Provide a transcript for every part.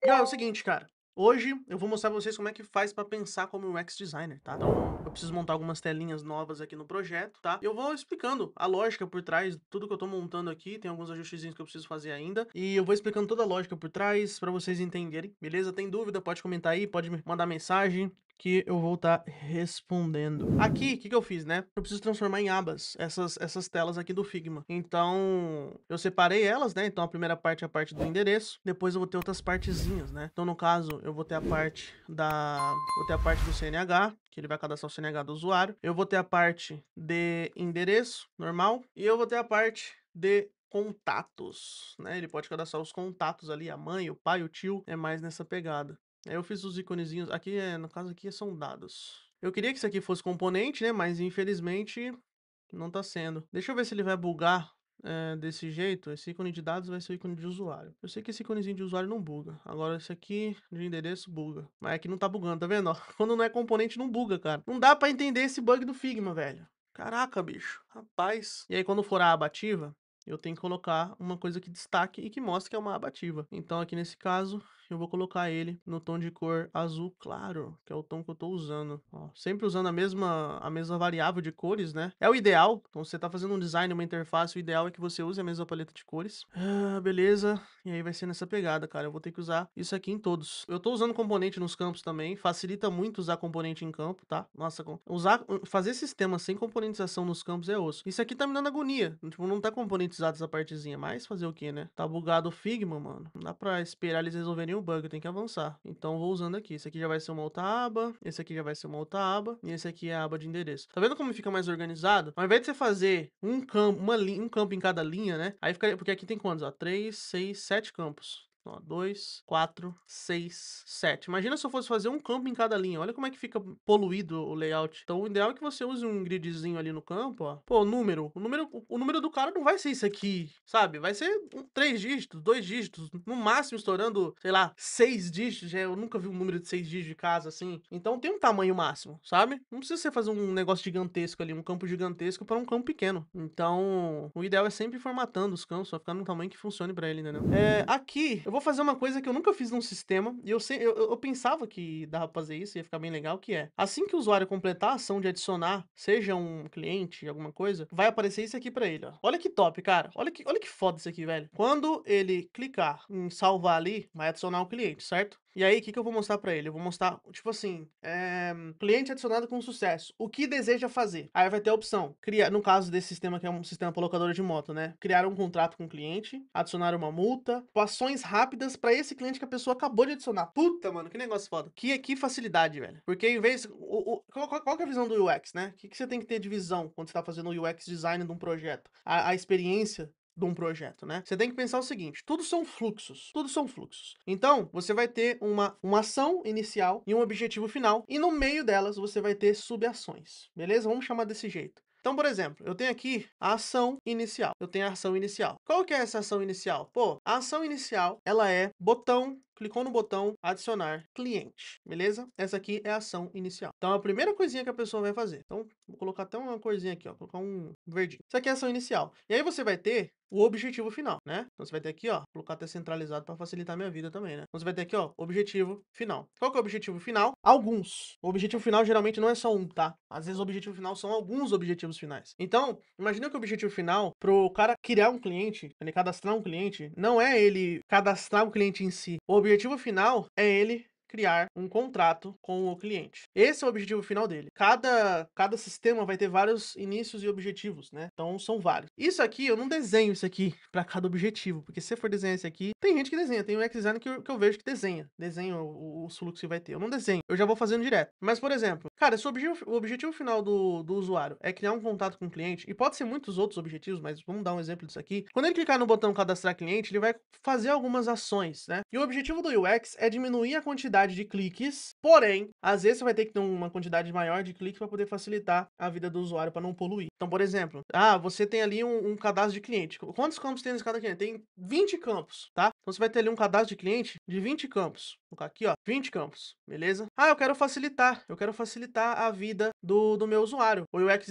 E ó, é o seguinte, cara. Hoje eu vou mostrar pra vocês como é que faz pra pensar como UX designer, tá? Então, eu preciso montar algumas telinhas novas aqui no projeto, tá? E eu vou explicando a lógica por trás de tudo que eu tô montando aqui. Tem alguns ajustezinhos que eu preciso fazer ainda. E eu vou explicando toda a lógica por trás pra vocês entenderem, beleza? Tem dúvida? Pode comentar aí, pode me mandar mensagem que eu vou estar respondendo. Aqui, o que que eu fiz, né? Eu preciso transformar em abas essas telas aqui do Figma. Então, eu separei elas, né? Então, a primeira parte é a parte do endereço. Depois eu vou ter outras partezinhas, né? Então, no caso, eu vou ter a parte vou ter a parte do CNH, que ele vai cadastrar o CNH do usuário. Eu vou ter a parte de endereço normal. E eu vou ter a parte de contatos, né? Ele pode cadastrar os contatos ali, a mãe, o pai, o tio, é mais nessa pegada. Aí eu fiz os iconezinhos, aqui no caso aqui são dados. Eu queria que isso aqui fosse componente, né, mas infelizmente não tá sendo. Deixa eu ver se ele vai bugar desse jeito. Esse ícone de dados vai ser o ícone de usuário. Eu sei que esse íconezinho de usuário não buga. Agora esse aqui de endereço buga. Mas aqui não tá bugando, tá vendo? Ó, quando não é componente não buga, cara. Não dá pra entender esse bug do Figma, velho. Caraca, bicho. Rapaz. E aí quando for a aba ativa, eu tenho que colocar uma coisa que destaque e que mostre que é uma aba ativa. Então aqui nesse caso, eu vou colocar ele no tom de cor azul claro, que é o tom que eu tô usando. Ó, sempre usando a mesma variável de cores, né? É o ideal. Então, se você tá fazendo um design, uma interface, o ideal é que você use a mesma paleta de cores. Ah, beleza. E aí vai ser nessa pegada, cara. Eu vou ter que usar isso aqui em todos. Eu tô usando componente nos campos também. Facilita muito usar componente em campo, tá? Nossa, fazer sistema sem componentização nos campos é osso. Isso aqui tá me dando agonia. Tipo, não tá componentizado essa partezinha. Mas fazer o quê, né? Tá bugado o Figma, mano. Não dá pra esperar eles resolverem o bug. Tem que avançar. Então, vou usando aqui. Esse aqui já vai ser uma outra aba. Esse aqui já vai ser uma outra aba. E esse aqui é a aba de endereço. Tá vendo como fica mais organizado? Ao invés de você fazer um campo, um campo em cada linha, né? Aí fica. Porque aqui tem quantos? Ó, 3, 6, 7 campos. Ó, 2, 4, 6, 7. Imagina se eu fosse fazer um campo em cada linha. Olha como é que fica poluído o layout. Então, o ideal é que você use um gridzinho ali no campo, ó. Pô, o número do cara não vai ser isso aqui, sabe? Vai ser 3 dígitos, 2 dígitos, no máximo estourando, sei lá, 6 dígitos. Eu nunca vi um número de 6 dígitos de casa assim. Então, tem um tamanho máximo, sabe? Não precisa você fazer um negócio gigantesco ali, um campo gigantesco para um campo pequeno. Então, o ideal é sempre ir formatando os campos, pra ficar num tamanho que funcione para ele, entendeu? Aqui, eu vou fazer uma coisa que eu nunca fiz num sistema, e eu pensava que dava pra fazer isso, ia ficar bem legal, que é, assim que o usuário completar a ação de adicionar, seja um cliente, alguma coisa, vai aparecer isso aqui pra ele, ó. Olha que top, cara. Olha que foda isso aqui, velho. Quando ele clicar em salvar ali, vai adicionar o cliente, certo? E aí, o que que eu vou mostrar pra ele? Eu vou mostrar, tipo assim, cliente adicionado com sucesso. O que deseja fazer? Aí vai ter a opção, criar, no caso desse sistema que é um sistema por locadora de moto, né? Criar um contrato com o cliente, adicionar uma multa, ações rápidas pra esse cliente que a pessoa acabou de adicionar. Puta, mano, que negócio foda. Que facilidade, velho. Porque em vez... qual que é a visão do UX, né? O que que você tem que ter de visão quando você tá fazendo o UX design de um projeto? A experiência de um projeto, né? Você tem que pensar o seguinte, tudo são fluxos, tudo são fluxos. Então, você vai ter uma ação inicial e um objetivo final, e no meio delas você vai ter subações, beleza? Vamos chamar desse jeito. Então, por exemplo, eu tenho aqui a ação inicial. Eu tenho a ação inicial. Qual que é essa ação inicial? Pô, a ação inicial, ela é botão, clicou no botão, adicionar cliente, beleza? Essa aqui é a ação inicial. Então, a primeira coisinha que a pessoa vai fazer. Então, vou colocar até uma corzinha aqui, ó. Vou colocar um verdinho. Isso aqui é a ação inicial. E aí você vai ter o objetivo final, né? Então você vai ter aqui, ó, colocar até centralizado para facilitar a minha vida também, né? Então você vai ter aqui, ó, objetivo final. Qual que é o objetivo final? Alguns. O objetivo final geralmente não é só um, tá? Às vezes o objetivo final são alguns objetivos finais. Então, imagina que o objetivo final, pro cara criar um cliente, ele cadastrar um cliente, não é ele cadastrar o cliente em si. O objetivo final é ele criar um contrato com o cliente. Esse é o objetivo final dele. Cada sistema vai ter vários inícios e objetivos, né? Então são vários. Isso aqui, eu não desenho isso aqui para cada objetivo, porque se for desenhar esse aqui, tem gente que desenha, tem um X-Design que eu vejo que desenha os fluxos que vai ter. Eu não desenho, eu já vou fazendo direto. Mas, por exemplo, cara, se o objetivo final do usuário é criar um contato com o cliente, e pode ser muitos outros objetivos, mas vamos dar um exemplo disso aqui. Quando ele clicar no botão cadastrar cliente, ele vai fazer algumas ações, né? E o objetivo do UX é diminuir a quantidade de cliques, porém, às vezes você vai ter que ter uma quantidade maior de cliques para poder facilitar a vida do usuário para não poluir. Então, por exemplo, você tem ali um cadastro de cliente. Quantos campos tem nesse cada cliente? Tem 20 campos, tá? Então você vai ter ali um cadastro de cliente de 20 campos. Vou colocar aqui, ó, 20 campos, beleza? Ah, eu quero facilitar a vida do meu usuário. O UX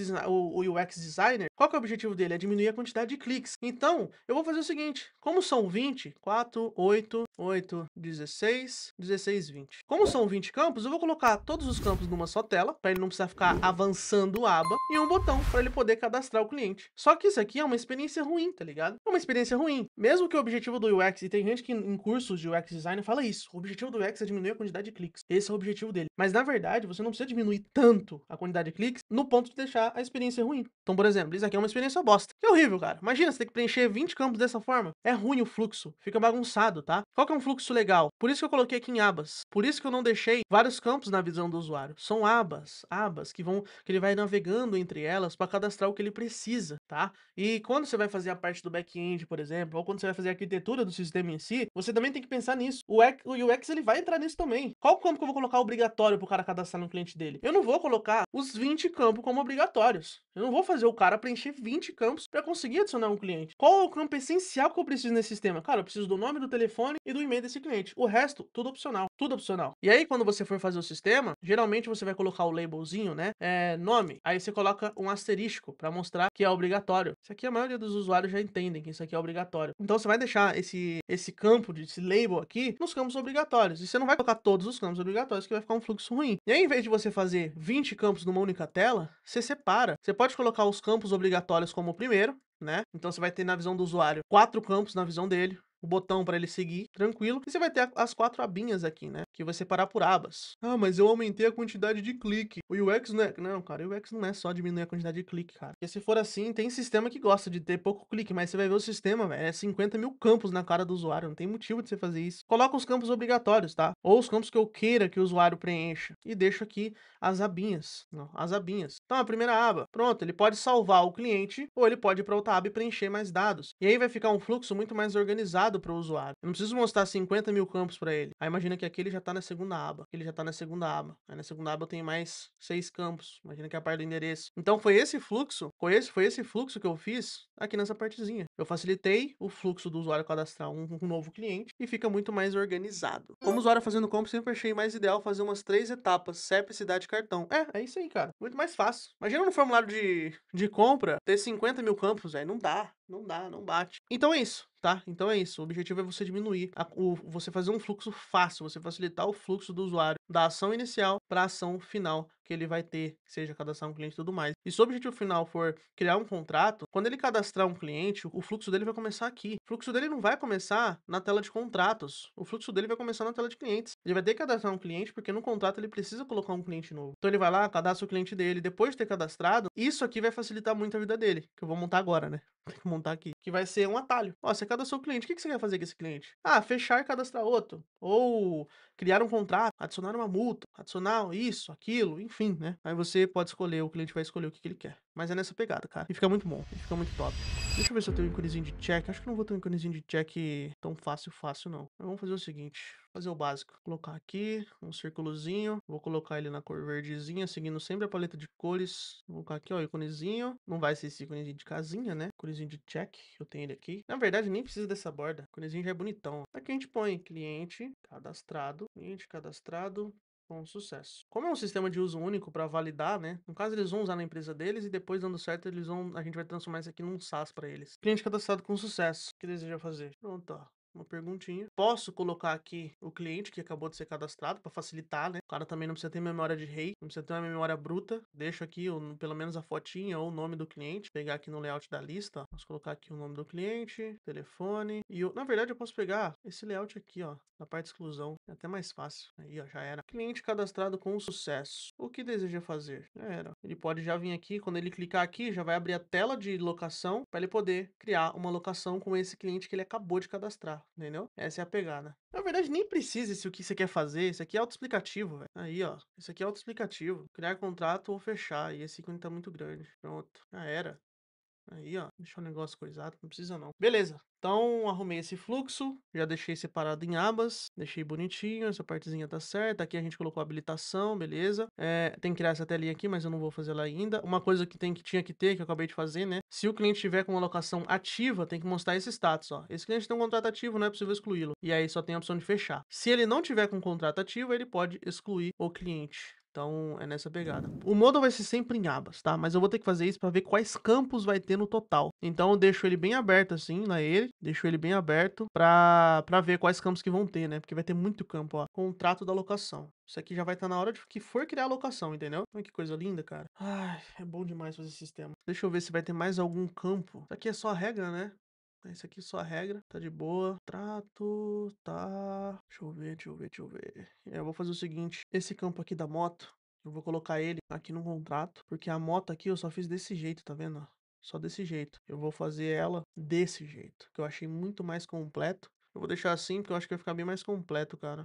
designer, qual que é o objetivo dele? É diminuir a quantidade de cliques. Então, eu vou fazer o seguinte, como são 20, 4, 8, 8, 16, 16, 20. Como são 20 campos, eu vou colocar todos os campos numa só tela, para ele não precisar ficar avançando a aba, e um botão para ele poder cadastrar o cliente. Só que isso aqui é uma experiência ruim, tá ligado? É uma experiência ruim. Mesmo que o objetivo do UX, e tem gente que em cursos de UX design fala isso, o objetivo do UX é diminuir a quantidade de cliques. Esse é o objetivo dele. Mas na verdade, você não precisa diminuir tanto a quantidade de cliques no ponto de deixar a experiência ruim. Então, por exemplo, isso aqui é uma experiência bosta. Que horrível, cara. Imagina você ter que preencher 20 campos dessa forma. É ruim o fluxo, fica bagunçado, tá? Qual que é um fluxo legal? Por isso que eu coloquei aqui em abas. Por isso que eu não deixei vários campos na visão do usuário. São abas que ele vai navegando entre elas para cadastrar o que ele precisa, tá? E quando você vai fazer a parte do back-end, por exemplo, ou quando você vai fazer a arquitetura do sistema em si, você também tem que pensar nisso. O UX ele vai entrar nisso também. Qual campo que eu vou colocar obrigatório pro cara cadastrar no cliente dele? Eu não vou colocar os 20 campos como obrigatórios. Eu não vou fazer o cara preencher 20 campos para conseguir adicionar um cliente. Qual é o campo essencial que eu preciso nesse sistema? Cara, eu preciso do nome do telefone e do e-mail desse cliente. O resto, tudo opcional. Tudo opcional. E aí, quando você for fazer o sistema, geralmente você vai colocar o labelzinho, né? Nome. Aí você coloca um asterisco para mostrar que é obrigatório. Isso aqui a maioria dos usuários já entendem que isso aqui é obrigatório. Então você vai deixar esse campo, esse label aqui, nos campos obrigatórios. E você não vai colocar todos os campos obrigatórios, que vai ficar um fluxo ruim. E aí, em vez de você fazer 20 campos numa única tela, você separa. Você pode colocar os campos obrigatórios como o primeiro, né? Então você vai ter na visão do usuário 4 campos na visão dele, o botão para ele seguir, tranquilo. E você vai ter as 4 abinhas aqui, né? Que vai separar por abas. Ah, mas eu aumentei a quantidade de clique. O UX não é... Não, cara, o UX não é só diminuir a quantidade de clique, cara. Porque se for assim, tem sistema que gosta de ter pouco clique, mas você vai ver o sistema, velho, é 50 mil campos na cara do usuário. Não tem motivo de você fazer isso. Coloca os campos obrigatórios, tá? Ou os campos que eu queira que o usuário preencha. E deixo aqui as abinhas. Não, as abinhas. Então, a primeira aba, pronto, ele pode salvar o cliente, ou ele pode ir para outra aba e preencher mais dados. E aí vai ficar um fluxo muito mais organizado para o usuário. Eu não preciso mostrar 50 mil campos para ele. Aí imagina que aqui ele já está na segunda aba. Ele já está na segunda aba. Aí na segunda aba eu tenho mais 6 campos. Imagina que é a parte do endereço. Então foi esse fluxo, foi esse fluxo que eu fiz aqui nessa partezinha. Eu facilitei o fluxo do usuário cadastrar um novo cliente e fica muito mais organizado. Como usuário fazendo compra, sempre achei mais ideal fazer umas 3 etapas: CEP, cidade, cartão. É isso aí, cara. Muito mais fácil. Imagina no formulário de compra ter 50 mil campos, velho. Não dá. Não dá, não bate. Então é isso, tá? Então é isso. O objetivo é você diminuir, você fazer um fluxo fácil, você facilitar o fluxo do usuário da ação inicial para a ação final que ele vai ter, seja cadastrar um cliente e tudo mais. E se o objetivo final for criar um contrato, quando ele cadastrar um cliente, o fluxo dele vai começar aqui. O fluxo dele não vai começar na tela de contratos. O fluxo dele vai começar na tela de clientes. Ele vai ter que cadastrar um cliente porque no contrato ele precisa colocar um cliente novo. Então ele vai lá, cadastra o cliente dele. Depois de ter cadastrado, isso aqui vai facilitar muito a vida dele, que eu vou montar agora, né? Tem que montar aqui. Que vai ser um atalho. Ó, você cadastrou o cliente. O que você quer fazer com esse cliente? Ah, fechar e cadastrar outro. Ou criar um contrato, adicionar uma multa, adicionar isso, aquilo, enfim, né? Aí você pode escolher, o cliente vai escolher o que ele quer. Mas é nessa pegada, cara. E fica muito bom. E fica muito top. Deixa eu ver se eu tenho um íconezinho de check. Acho que não vou ter um íconezinho de check tão fácil, não. Mas vamos fazer o seguinte. Fazer o básico. Colocar aqui um círculozinho. Vou colocar ele na cor verdezinha, seguindo sempre a paleta de cores. Vou colocar aqui, ó, íconezinho. Não vai ser esse íconezinho de casinha, né? Íconezinho de check. Eu tenho ele aqui. Na verdade, nem precisa dessa borda. O íconezinho já é bonitão. Aqui a gente põe cliente cadastrado. Cliente cadastrado. Com sucesso. Como é um sistema de uso único para validar, né? No caso, eles vão usar na empresa deles e depois, dando certo, a gente vai transformar isso aqui num SaaS para eles. Cliente cadastrado com sucesso. O que deseja fazer? Pronto, ó. Uma perguntinha. Posso colocar aqui o cliente que acabou de ser cadastrado para facilitar, né? O cara também não precisa ter memória de RAID, não precisa ter uma memória bruta. Deixo aqui pelo menos a fotinha ou o nome do cliente. Pegar aqui no layout da lista, ó. Posso colocar aqui o nome do cliente, telefone e na verdade eu posso pegar esse layout aqui, ó, na parte de exclusão. É até mais fácil. Aí, ó, já era. Cliente cadastrado com sucesso. O que deseja fazer? Já era. Ele pode já vir aqui, quando ele clicar aqui, já vai abrir a tela de locação para ele poder criar uma locação com esse cliente que ele acabou de cadastrar, entendeu? Essa é a pegada. Na verdade, nem precisa o que você quer fazer. Isso aqui é autoexplicativo, velho. Aí, ó. Isso aqui é autoexplicativo. Criar contrato ou fechar. E esse ícone tá muito grande. Pronto. Já era. Aí, ó, deixar o negócio coisado, não precisa não. Beleza, então arrumei esse fluxo, já deixei separado em abas, deixei bonitinho, essa partezinha tá certa. Aqui a gente colocou a habilitação, beleza. Tem que criar essa telinha aqui, mas eu não vou fazer ela ainda. Uma coisa que tinha que ter, que eu acabei de fazer, né? Se o cliente tiver com uma locação ativa, tem que mostrar esse status, ó. Esse cliente tem um contrato ativo, não é possível excluí-lo. E aí só tem a opção de fechar. Se ele não tiver com contrato ativo, ele pode excluir o cliente. Então, é nessa pegada. O modo vai ser sempre em abas, tá? Mas eu vou ter que fazer isso para ver quais campos vai ter no total. Então, eu deixo ele bem aberto assim, deixo ele bem aberto para ver quais campos que vão ter, né? Porque vai ter muito campo, ó. Contrato da locação. Isso aqui já vai estar na hora de que for criar a locação, entendeu? Olha que coisa linda, cara. Ai, é bom demais fazer esse sistema. Deixa eu ver se vai ter mais algum campo. Isso aqui é só a regra, né? Esse aqui só a regra, tá de boa. Trato, tá. Deixa eu ver. Eu vou fazer o seguinte: esse campo aqui da moto, eu vou colocar ele aqui no contrato, porque a moto aqui eu só fiz desse jeito, tá vendo? Só desse jeito. Eu vou fazer ela desse jeito, que eu achei muito mais completo. Eu vou deixar assim, porque eu acho que vai ficar bem mais completo, cara.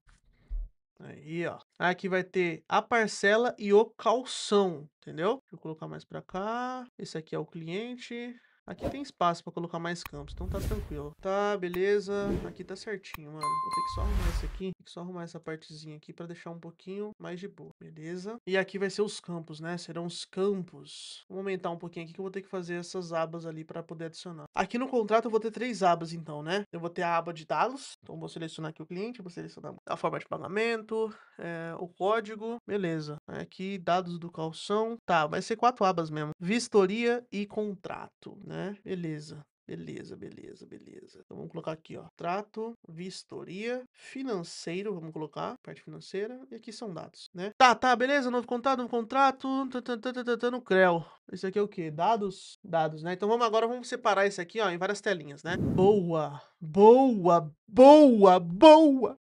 Aí, ó. Aqui vai ter a parcela e o calção, entendeu? Deixa eu colocar mais pra cá. Esse aqui é o cliente. Aqui tem espaço pra colocar mais campos, então tá tranquilo. Tá, beleza. Aqui tá certinho, mano. Vou ter que só arrumar isso aqui. Tem que só arrumar essa partezinha aqui pra deixar um pouquinho mais de boa. Beleza. E aqui vai ser os campos, né? Serão os campos. Vou aumentar um pouquinho aqui que eu vou ter que fazer essas abas ali pra poder adicionar. Aqui no contrato eu vou ter 3 abas, então, né? Eu vou ter a aba de dados. Então, vou selecionar aqui o cliente, vou selecionar a forma de pagamento, o código, beleza. Aqui, dados do calção. Tá, vai ser 4 abas mesmo. Vistoria e contrato, né? Beleza. Beleza. Então vamos colocar aqui, ó. Trato, vistoria, financeiro, vamos colocar, parte financeira, e aqui são dados, né? Tá, beleza, novo contrato, no CREL. Esse aqui é o quê? Dados, né? Então vamos separar esse aqui, ó, em várias telinhas, né? Boa.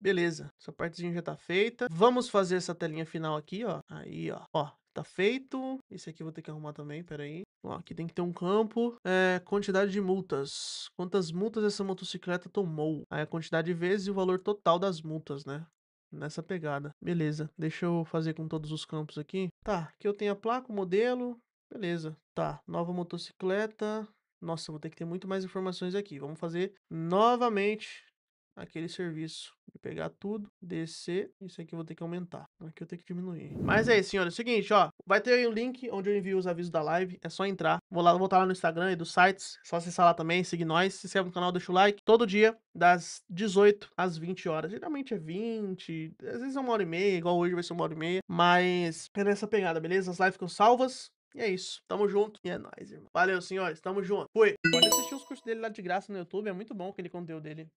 Beleza, essa partezinha já tá feita. Vamos fazer essa telinha final aqui, ó. Aí, ó, tá feito. Esse aqui eu vou ter que arrumar também, peraí. Ó, aqui tem que ter um campo. Quantidade de multas. Quantas multas essa motocicleta tomou? Aí a quantidade de vezes e o valor total das multas, né? Nessa pegada. Beleza, deixa eu fazer com todos os campos aqui. Tá, aqui eu tenho a placa, o modelo. Beleza. Tá, nova motocicleta. Nossa, vou ter que ter muito mais informações aqui. Vamos fazer novamente aquele serviço de pegar tudo, descer, isso aqui eu vou ter que aumentar, aqui eu tenho que diminuir. Mas é isso, senhores, é o seguinte, ó, vai ter aí o link onde eu envio os avisos da live, é só entrar, vou voltar lá no Instagram e dos sites, só acessar lá também, seguir nós, se inscreve no canal, deixa o like, todo dia, das 18 às 20 horas, geralmente é 20, às vezes é 1h30, igual hoje vai ser 1h30, mas é nessa pegada, beleza? As lives ficam salvas, e é isso, tamo junto, e é nóis, irmão. Valeu, senhores, tamo junto, fui. Pode assistir os cursos dele lá de graça no YouTube, é muito bom aquele conteúdo dele.